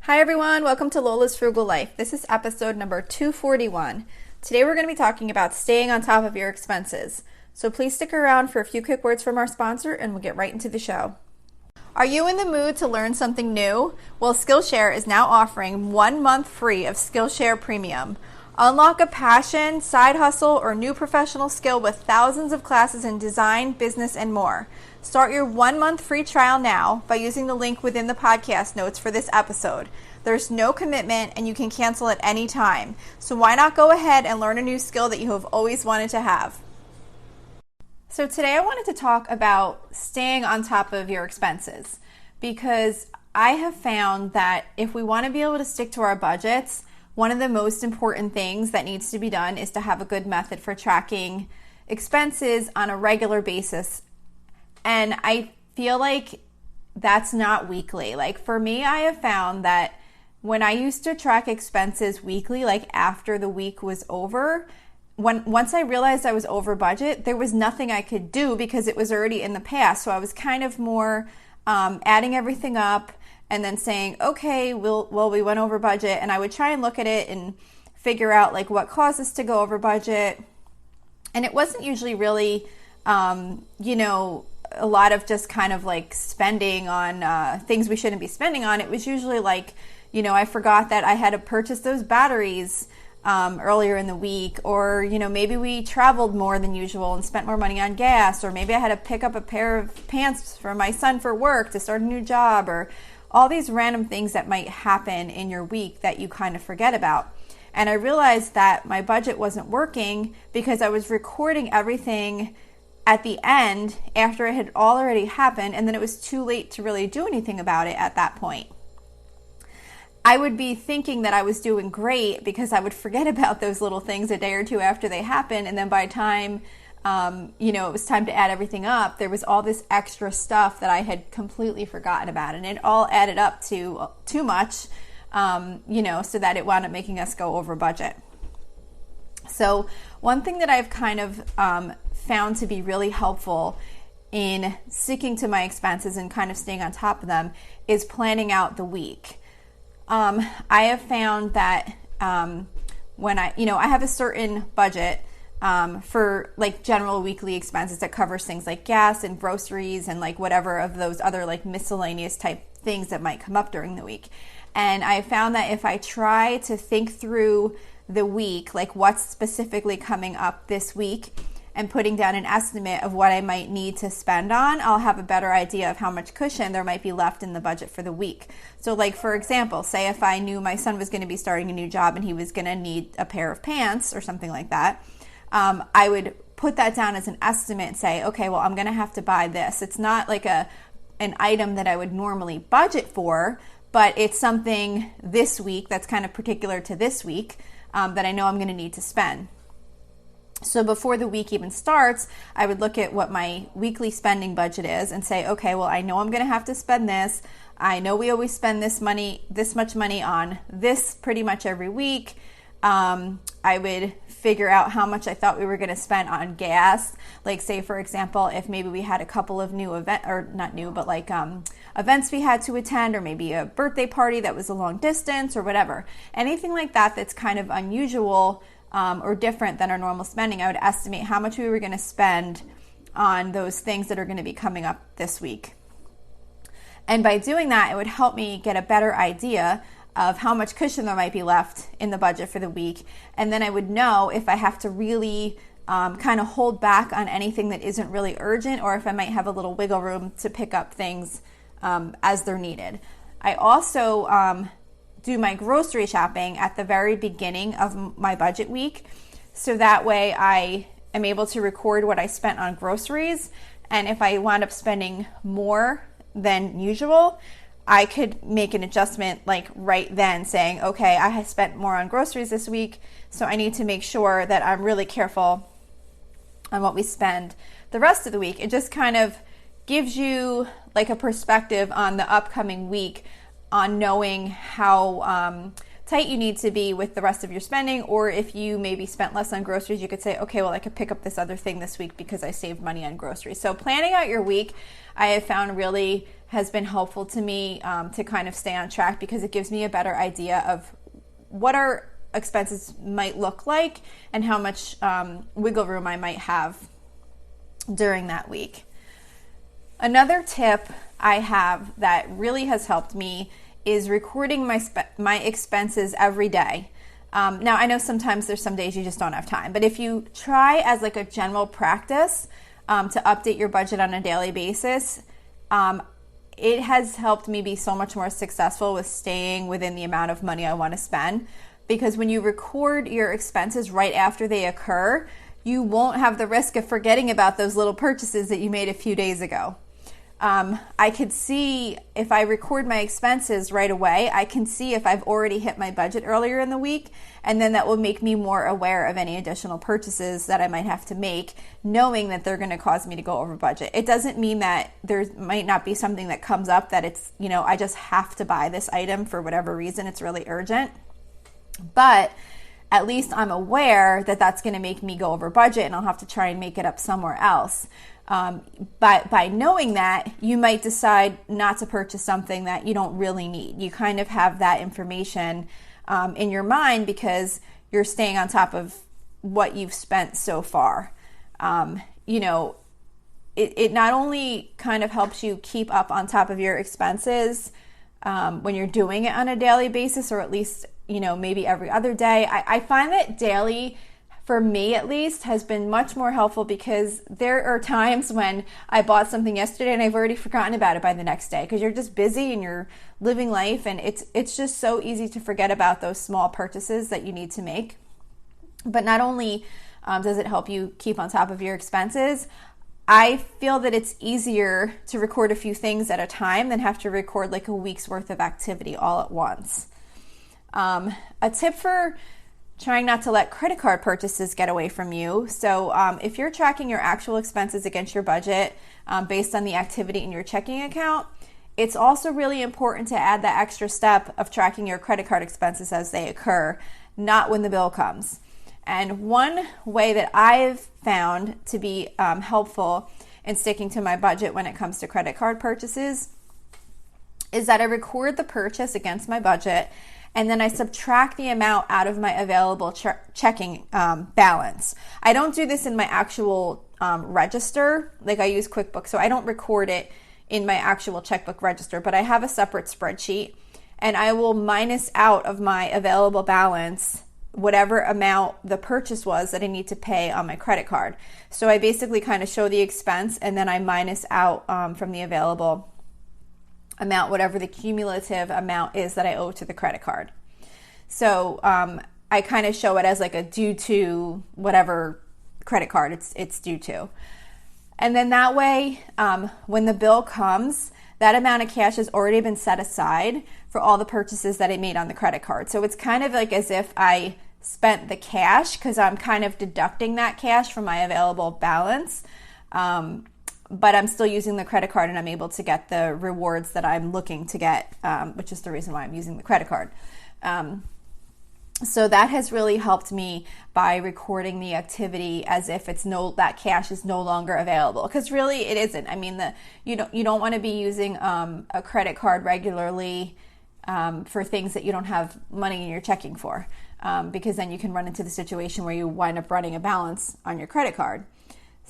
Hi everyone, welcome to Lola's Frugal Life. This is episode number 241. Today we're going to be talking about staying on top of your expenses. So please stick around for a few quick words from our sponsor and we'll get right into the show. Are you in the mood to learn something new? Well, Skillshare is now offering 1 month free of Skillshare Premium. Unlock a passion, side hustle, or new professional skill with thousands of classes in design, business, and more. Start your 1 month free trial now by using the link within the podcast notes for this episode. There's no commitment and you can cancel at any time. So why not go ahead and learn a new skill that you have always wanted to have? So today I wanted to talk about staying on top of your expenses, because I have found that if we want to be able to stick to our budgets, one of the most important things that needs to be done is to have a good method for tracking expenses on a regular basis. And I feel like that's not weekly. Like for me, I have found that when I used to track expenses weekly, like after the week was over, once I realized I was over budget, there was nothing I could do because it was already in the past. So I was kind of more adding everything up and then saying, okay, we went over budget. And I would try and look at it and figure out like what caused us to go over budget. And it wasn't usually really, a lot of just kind of like spending on things we shouldn't be spending on. It was usually like, I forgot that I had to purchase those batteries earlier in the week, or, maybe we traveled more than usual and spent more money on gas, or maybe I had to pick up a pair of pants for my son for work to start a new job, or all these random things that might happen in your week that you kind of forget about. And I realized that my budget wasn't working because I was recording everything at the end after it had already happened, and then it was too late to really do anything about it at that point. I would be thinking that I was doing great because I would forget about those little things a day or two after they happened, and then by the time it was time to add everything up, there was all this extra stuff that I had completely forgotten about, and it all added up to too much, so that it wound up making us go over budget. So one thing that I've kind of found to be really helpful in sticking to my expenses and kind of staying on top of them is planning out the week. I have found that when I have a certain budget for like general weekly expenses that covers things like gas and groceries and like whatever of those other like miscellaneous type things that might come up during the week. And I found that if I try to think through the week, like what's specifically coming up this week, and putting down an estimate of what I might need to spend on, I'll have a better idea of how much cushion there might be left in the budget for the week. So like, for example, say if I knew my son was going to be starting a new job and he was going to need a pair of pants or something like that, I would put that down as an estimate and say, okay, well, I'm going to have to buy this. It's not like an item that I would normally budget for, but it's something this week that's kind of particular to this week that I know I'm going to need to spend. So before the week even starts, I would look at what my weekly spending budget is and say, okay, well, I know I'm going to have to spend this. I know we always spend this much money on this pretty much every week. I would figure out how much I thought we were going to spend on gas. Like say, for example, if maybe we had a couple of new events we had to attend, or maybe a birthday party that was a long distance or whatever. Anything like that that's kind of unusual or different than our normal spending, I would estimate how much we were going to spend on those things that are going to be coming up this week. And by doing that, it would help me get a better idea of how much cushion there might be left in the budget for the week. And then I would know if I have to really kind of hold back on anything that isn't really urgent, or if I might have a little wiggle room to pick up things as they're needed. I also do my grocery shopping at the very beginning of my budget week, so that way I am able to record what I spent on groceries, and if I wound up spending more than usual, I could make an adjustment like right then, saying, okay, I spent more on groceries this week, so I need to make sure that I'm really careful on what we spend the rest of the week. It just kind of gives you like a perspective on the upcoming week, on knowing how tight you need to be with the rest of your spending, or if you maybe spent less on groceries, you could say, okay, well, I could pick up this other thing this week because I saved money on groceries. So planning out your week, I have found really has been helpful to me to kind of stay on track, because it gives me a better idea of what our expenses might look like and how much wiggle room I might have during that week. Another tip I have that really has helped me is recording my expenses every day. Now, I know sometimes there's some days you just don't have time, but if you try as like a general practice to update your budget on a daily basis, it has helped me be so much more successful with staying within the amount of money I want to spend. Because when you record your expenses right after they occur, you won't have the risk of forgetting about those little purchases that you made a few days ago. I could see if I record my expenses right away, I can see if I've already hit my budget earlier in the week, and then that will make me more aware of any additional purchases that I might have to make, knowing that they're going to cause me to go over budget. It doesn't mean that there might not be something that comes up that it's, I just have to buy this item for whatever reason, it's really urgent. But at least I'm aware that that's going to make me go over budget, and I'll have to try and make it up somewhere else. By knowing that, you might decide not to purchase something that you don't really need. You kind of have that information in your mind because you're staying on top of what you've spent so far. It not only kind of helps you keep up on top of your expenses when you're doing it on a daily basis, or at least, maybe every other day. I find that daily, for me at least, has been much more helpful, because there are times when I bought something yesterday and I've already forgotten about it by the next day, because you're just busy and you're living life, and it's just so easy to forget about those small purchases that you need to make. But not only does it help you keep on top of your expenses, I feel that it's easier to record a few things at a time than have to record like a week's worth of activity all at once. A tip for trying not to let credit card purchases get away from you. So if you're tracking your actual expenses against your budget based on the activity in your checking account, it's also really important to add that extra step of tracking your credit card expenses as they occur, not when the bill comes. And one way that I've found to be helpful in sticking to my budget when it comes to credit card purchases is that I record the purchase against my budget, and then I subtract the amount out of my available checking balance. I don't do this in my actual register, like I use QuickBooks, so I don't record it in my actual checkbook register, but I have a separate spreadsheet, and I will minus out of my available balance whatever amount the purchase was that I need to pay on my credit card. So I basically kind of show the expense, and then I minus out from the available amount whatever the cumulative amount is that I owe to the credit card. So I kind of show it as like a due to whatever credit card it's due to. And then that way, when the bill comes, that amount of cash has already been set aside for all the purchases that I made on the credit card. So it's kind of like as if I spent the cash, because I'm kind of deducting that cash from my available balance. But I'm still using the credit card, and I'm able to get the rewards that I'm looking to get, which is the reason why I'm using the credit card. So that has really helped me by recording the activity as if that cash is no longer available, because really it isn't. I mean, you don't want to be using a credit card regularly for things that you don't have money in your checking for, because then you can run into the situation where you wind up running a balance on your credit card.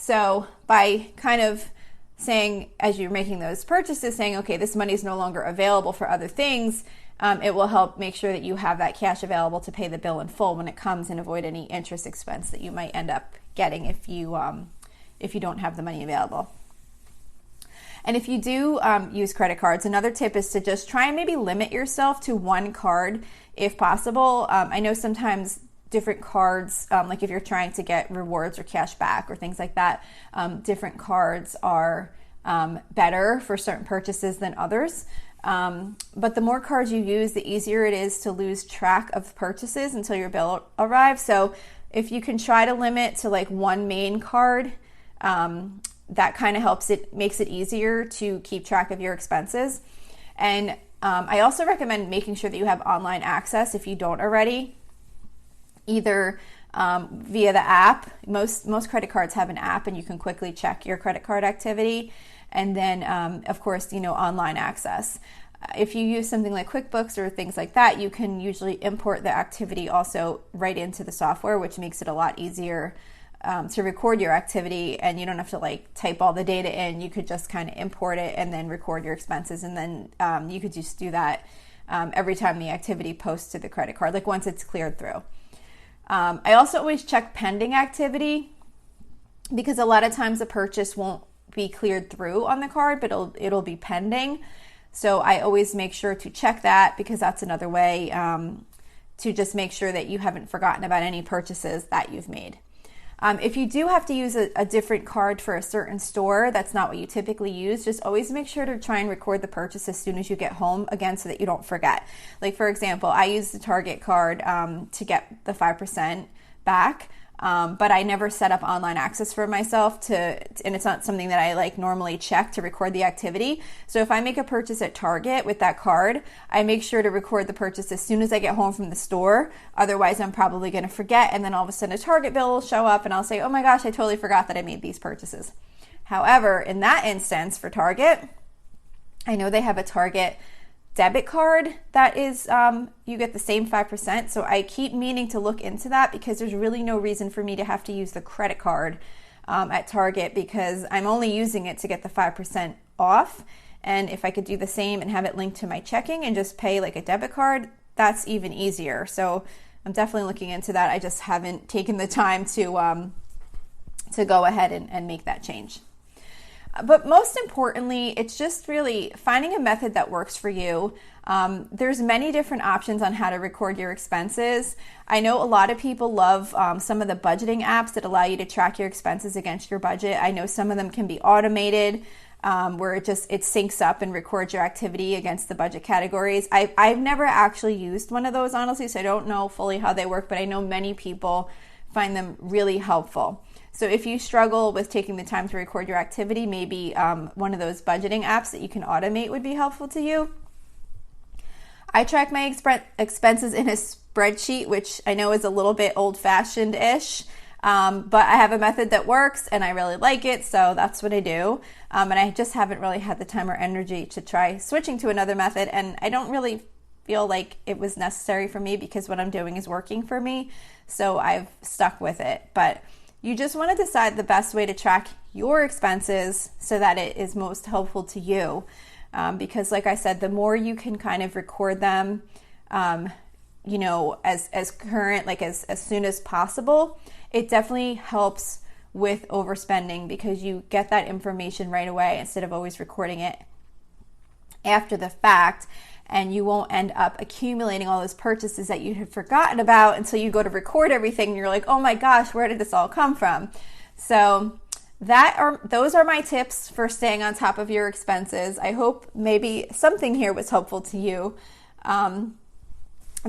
So by kind of saying, as you're making those purchases, saying, okay, this money is no longer available for other things, it will help make sure that you have that cash available to pay the bill in full when it comes, and avoid any interest expense that you might end up getting if you don't have the money available. And if you do use credit cards, another tip is to just try and maybe limit yourself to one card if possible. I know sometimes different cards, like if you're trying to get rewards or cash back or things like that, different cards are better for certain purchases than others. But the more cards you use, the easier it is to lose track of purchases until your bill arrives. So if you can try to limit to like one main card, that kind of makes it easier to keep track of your expenses. And I also recommend making sure that you have online access if you don't already, either via the app. Most credit cards have an app and you can quickly check your credit card activity. And then, of course, online access. If you use something like QuickBooks or things like that, you can usually import the activity also right into the software, which makes it a lot easier to record your activity, and you don't have to type all the data in. You could just kind of import it and then record your expenses, and then you could just do that every time the activity posts to the credit card, once it's cleared through. I also always check pending activity, because a lot of times the purchase won't be cleared through on the card, but it'll be pending. So I always make sure to check that, because that's another way to just make sure that you haven't forgotten about any purchases that you've made. If you do have to use a different card for a certain store, that's not what you typically use, just always make sure to try and record the purchase as soon as you get home, again, so that you don't forget. For example, I use the Target card to get the 5% back. But I never set up online access for myself and it's not something that I normally check to record the activity. So if I make a purchase at Target with that card, I make sure to record the purchase as soon as I get home from the store. Otherwise, I'm probably going to forget, and then all of a sudden a Target bill will show up and I'll say, oh my gosh, I totally forgot that I made these purchases. However, in that instance for Target, I know they have a Target debit card that is, you get the same 5%. So I keep meaning to look into that, because there's really no reason for me to have to use the credit card at Target, because I'm only using it to get the 5% off. And if I could do the same and have it linked to my checking and just pay a debit card, that's even easier. So I'm definitely looking into that. I just haven't taken the time to go ahead and make that change. But most importantly, it's just really finding a method that works for you. There's many different options on how to record your expenses. I know a lot of people love some of the budgeting apps that allow you to track your expenses against your budget. I know some of them can be automated, where it syncs up and records your activity against the budget categories. I've never actually used one of those, honestly, so I don't know fully how they work, but I know many people find them really helpful. So if you struggle with taking the time to record your activity, maybe one of those budgeting apps that you can automate would be helpful to you. I track my expenses in a spreadsheet, which I know is a little bit old-fashioned-ish, but I have a method that works and I really like it, so that's what I do. And I just haven't really had the time or energy to try switching to another method, and I don't really feel like it was necessary for me, because what I'm doing is working for me, so I've stuck with it. But you just want to decide the best way to track your expenses so that it is most helpful to you. Because like I said, the more you can kind of record them, as current, as soon as possible, it definitely helps with overspending, because you get that information right away instead of always recording it after the fact. And you won't end up accumulating all those purchases that you had forgotten about until you go to record everything and you're like, oh my gosh, where did this all come from? So those are my tips for staying on top of your expenses. I hope maybe something here was helpful to you. And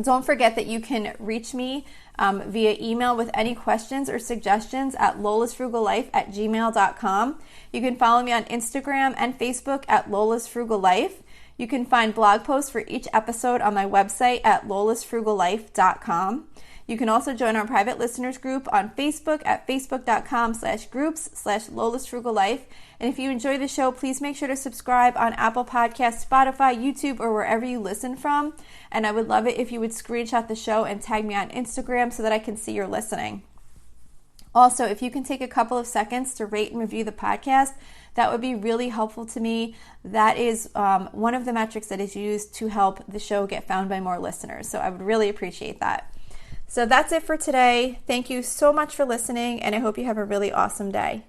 don't forget that you can reach me via email with any questions or suggestions at lolasfrugallife@gmail.com. You can follow me on Instagram and Facebook at Lola's Frugal Life. You can find blog posts for each episode on my website at lolasfrugallife.com. You can also join our private listeners group on Facebook at facebook.com/groups/lolasfrugallife. And if you enjoy the show, please make sure to subscribe on Apple Podcasts, Spotify, YouTube, or wherever you listen from. And I would love it if you would screenshot the show and tag me on Instagram so that I can see you're listening. Also, if you can take a couple of seconds to rate and review the podcast, that would be really helpful to me. That is one of the metrics that is used to help the show get found by more listeners. So I would really appreciate that. So that's it for today. Thank you so much for listening, and I hope you have a really awesome day.